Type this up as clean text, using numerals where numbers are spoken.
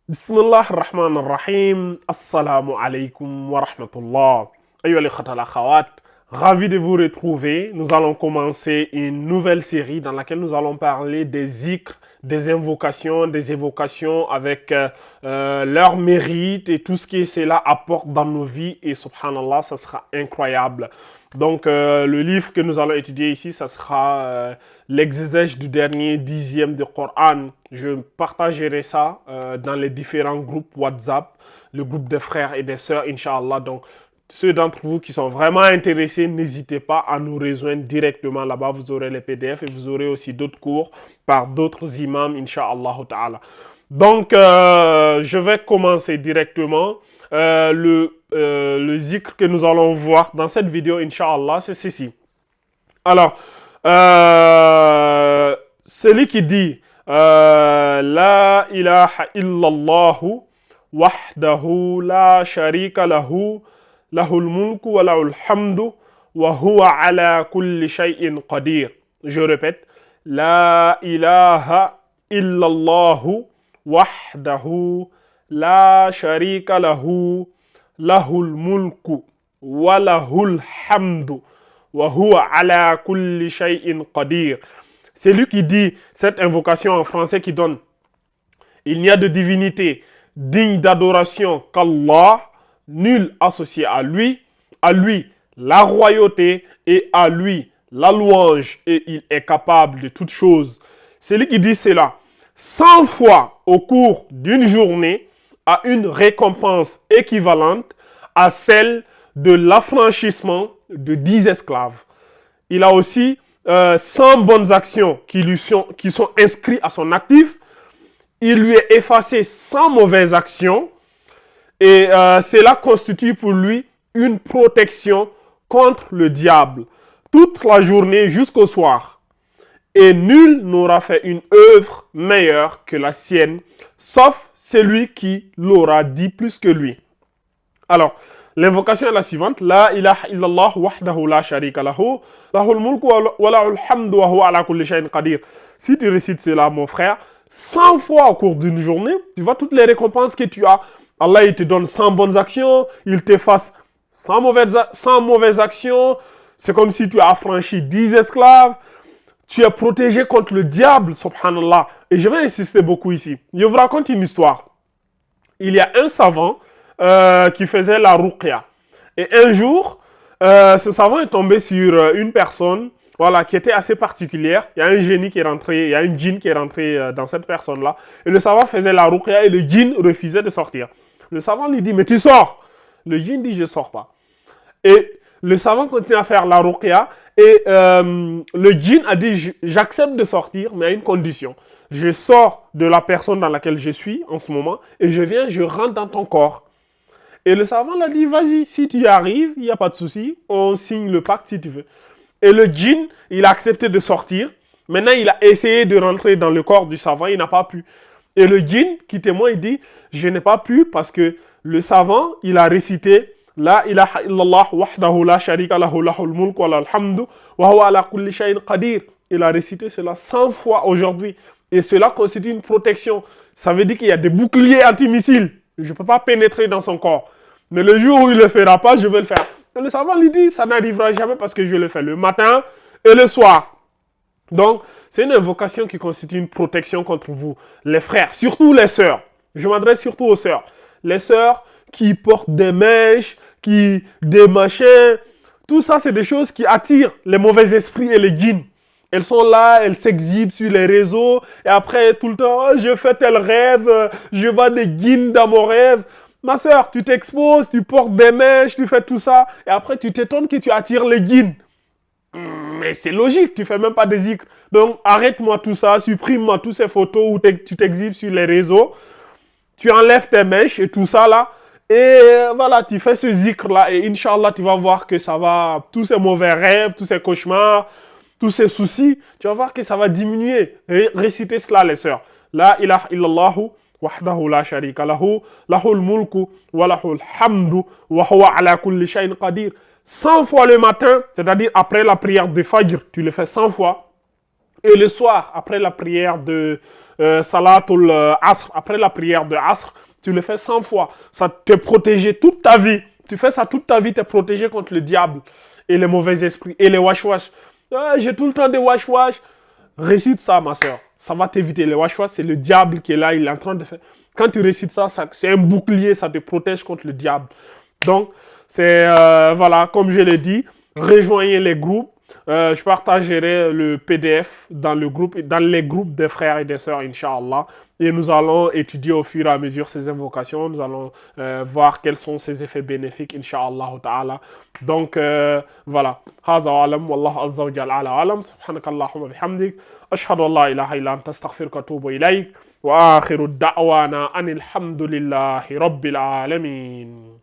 بسم الله الرحمن الرحيم. Assalamu alaikum wa rahmatullah. Ayo les khatal akhawat. Ravi de vous retrouver. Nous allons commencer une nouvelle série dans laquelle nous allons parler des zikrs, des invocations, des évocations avec leurs mérites et tout ce que cela apporte dans nos vies. Et subhanallah, ça sera incroyable. Donc, le livre que nous allons étudier ici, ça sera l'exégèse du dernier dixième du Coran. Je partagerai ça dans les différents groupes WhatsApp, le groupe des frères et des sœurs, Inch'Allah. Donc, ceux d'entre vous qui sont vraiment intéressés, n'hésitez pas à nous rejoindre directement là-bas. Vous aurez les PDF et vous aurez aussi d'autres cours par d'autres imams, Inch'Allah ta'ala. Donc, je vais commencer directement. Le zikr que nous allons voir dans cette vidéo, Inch'Allah, c'est ceci. Alors, celui qui dit La ilaha illallahu wahdahu la sharika lahu lahul mulku wa lahul hamdu wa huwa ala kulli shay'in qadir. Je répète, La ilaha illallahu wahdahu la sharika lahu lahul mulku wa lahul hamdu wa huwa ala kulli shay'in qadir. C'est lui qui dit cette invocation en français qui donne il n'y a de divinité digne d'adoration qu'Allah, nul associé à lui la royauté et à lui la louange et il est capable de toutes choses. C'est lui qui dit cela 100 fois au cours d'une journée a une récompense équivalente à celle de l'affranchissement de 10 esclaves. Il a aussi 100 bonnes actions qui sont inscrites à son actif. Il lui est effacé 100 mauvaises actions. Et cela constitue pour lui une protection contre le diable toute la journée jusqu'au soir. Et nul n'aura fait une œuvre meilleure que la sienne, sauf celui qui l'aura dit plus que lui. Alors, l'invocation est la suivante. La ilaha illallah wahdahu la sharika lahu, lahul mulku wa lahul hamdu wa huwa ala kulli shay'in qadir. Si tu récites cela, mon frère, 100 fois au cours d'une journée, tu vois toutes les récompenses que tu as. Allah, il te donne 100 bonnes actions, il t'efface 100 mauvaises actions. C'est comme si tu as affranchi 10 esclaves. Tu es protégé contre le diable, subhanallah. Et je vais insister beaucoup ici. Je vous raconte une histoire. Il y a un savant qui faisait la ruqya. Et un jour, ce savant est tombé sur une personne qui était assez particulière. Il y a un génie qui est rentré, il y a une djinn qui est rentré dans cette personne-là. Et le savant faisait la ruqya et le djinn refusait de sortir. Le savant lui dit, mais tu sors. Le djinn dit, je ne sors pas. Et le savant continue à faire la ruqya et le djinn a dit, j'accepte de sortir, mais à une condition. Je sors de la personne dans laquelle je suis en ce moment et je rentre dans ton corps. Et le savant l'a dit, vas-y, si tu y arrives, il n'y a pas de souci, on signe le pacte si tu veux. Et le djinn, il a accepté de sortir. Maintenant, il a essayé de rentrer dans le corps du savant, il n'a pas pu. Et le djinn qui témoigne, il dit, je n'ai pas pu parce que le savant, il a récité La ilaha illallah wahdahu la sharika lahu lahul mulku wa lahul hamdu wa huwa ala kulli shay'in qadir. Il a récité cela 100 fois aujourd'hui. Et cela constitue une protection. Ça veut dire qu'il y a des boucliers antimissiles. Je ne peux pas pénétrer dans son corps. Mais le jour où il ne le fera pas, je vais le faire. Et le savant lui dit, ça n'arrivera jamais parce que je le fais le matin et le soir. Donc, c'est une invocation qui constitue une protection contre vous, les frères, surtout les sœurs. Je m'adresse surtout aux sœurs. Les sœurs qui portent des mèches, des machins. Tout ça, c'est des choses qui attirent les mauvais esprits et les djinns. Elles sont là, elles s'exhibent sur les réseaux. Et après, tout le temps, oh, je fais tel rêve, je vois des djinns dans mon rêve. Ma soeur, tu t'exposes, tu portes des mèches, tu fais tout ça. Et après, tu t'étonnes que tu attires les djinns. Mais c'est logique, tu ne fais même pas des zikr. Donc, arrête-moi tout ça, supprime-moi toutes ces photos où tu t'exhibes sur les réseaux. Tu enlèves tes mèches et tout ça là. Et voilà, tu fais ce zikr là. Et Inch'Allah, tu vas voir que ça va, tous ces mauvais rêves, tous ces cauchemars, tous ces soucis, tu vas voir que ça va diminuer. Récitez cela, les sœurs. La ilaha illallahu wahdahu la sharika lahu, lahul mulku wa lahul hamdu wa huwa ala kulli shay'in qadir. 100 fois le matin, c'est-à-dire après la prière de Fajr, tu le fais 100 fois. Et le soir, après la prière de Salatul Asr, après la prière de Asr, tu le fais 100 fois. Ça t'est protégé toute ta vie. Tu fais ça toute ta vie, tu es protégé contre le diable et les mauvais esprits et les wash-wash. Ah, j'ai tout le temps des wash-wash. Récite ça, ma soeur. Ça va t'éviter. Les wash-wash, c'est le diable qui est là, il est en train de faire. Quand tu récites ça, c'est un bouclier, ça te protège contre le diable. Donc, c'est, voilà, comme je l'ai dit, rejoignez les groupes. Je partagerai le PDF dans les groupes des frères et des sœurs, Inch'Allah. Et nous allons étudier au fur et à mesure ces invocations. Nous allons voir quels sont ces effets bénéfiques, Inch'Allah ta'ala. Donc, voilà. هذا أعلم والله عز وجل على أعلم سبحانك اللهم وبحمدك أشهد أن لا إله إلا أنت أستغفرك وأتوب إليك وآخر الدعوانا أن الحمد لله رب العالمين